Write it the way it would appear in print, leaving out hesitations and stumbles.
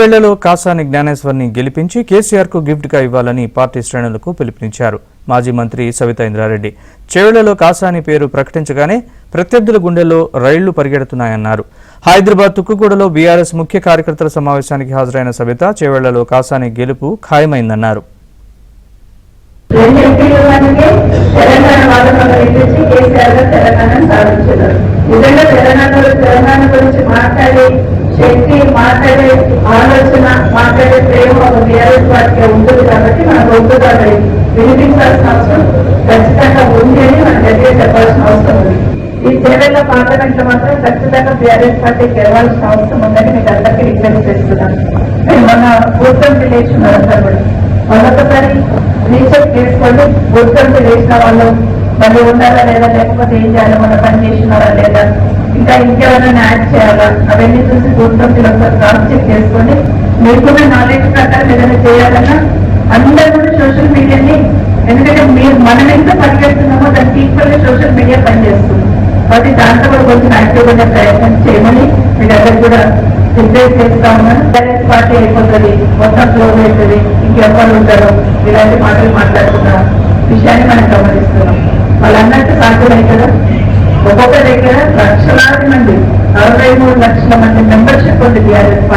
చేవెళ్లలో కాసాని జ్ఞానేశ్వర్ని గెలిపించి కేసీఆర్ కు గిఫ్ట్ గా ఇవ్వాలని పార్టీ శ్రేణులకు పిలుపునిచ్చారు. మాజీ మంత్రి సవితా ఇంద్రారెడ్డి చేవెళ్లలో కాసాని పేరు ప్రకటించగానే ప్రత్యర్థుల గుండెల్లో రైళ్లు పరిగెడుతున్నాయన్నారు. హైదరాబాద్ తుక్కుగూడలో బీఆర్ఎస్ ముఖ్య కార్యకర్తల సమావేశానికి హాజరైన సవిత చేవెళ్లలో కాసాని గెలుపు ఖాయమైందన్నారు. శక్తి మాట్లాడే ఆలోచన మాట్లాడే ప్రేమ ఒక బీఆర్ఎస్ పార్టీ ఉంటుంది కాబట్టి మనకు ఉంటుంది వినిపించాల్సిన అవసరం ఖచ్చితంగా ఉంది అని మనం గట్టిగా చెప్పాల్సిన అవసరం ఉంది. ఈ చేవెళ్ల పార్లమెంట్ లో మాత్రం ఖచ్చితంగా బీఆర్ఎస్ పార్టీ గెలవాల్సిన అవసరం ఉందని మీకు అందరికీ విజ్ఞప్తి చేస్తున్నాను. మన గుర్తింపు లేచున్నారు అందరూ కూడా మరొకసారి రీచెక్ చేసుకోండి. గుర్తింపు లేచిన వాళ్ళు మళ్ళీ ఉండాలా లేదా, లేకపోతే ఏం చేయాలి, మన పని చేసినారా లేదా, ఇంకా ఇంకెవరైనా యాడ్ చేయాలా, అవన్నీ చూసి గుర్తింపులు ఒకసారి క్రాస్ చెక్ చేసుకోండి. మీకున్న నాలెడ్జ్ ప్రకారం ఏదైనా చేయాలన్నా అందరూ కూడా సోషల్ మీడియాని, ఎందుకంటే మీరు మనం ఎంత పరిగెడుతున్నామో దానికి ఈక్వల్ గా సోషల్ మీడియా పనిచేస్తుంది కాబట్టి దాంట్లో కూడా కొంచెం యాక్టివ్ గా ప్రయత్నం చేయమని మీ దగ్గర కూడా రిక్వెస్ట్ చేస్తా ఉన్నాను. బీఆర్ఎస్ పార్టీ అయిపోతుంది, మొత్తం క్లోజ్ అవుతుంది, ఇంకెవరు ఉంటారు, ఇలాంటి మాటలు మాట్లాడుతున్న విషయాన్ని మనం గమనిస్తున్నాం. వాళ్ళందరికీ సాధ్యమే కదా. ఒక్కొక్క దగ్గర లక్షలాది మంది 63 లక్షల మంది మెంబర్షిప్ ఉంది బీఆర్ఎస్ పార్టీ.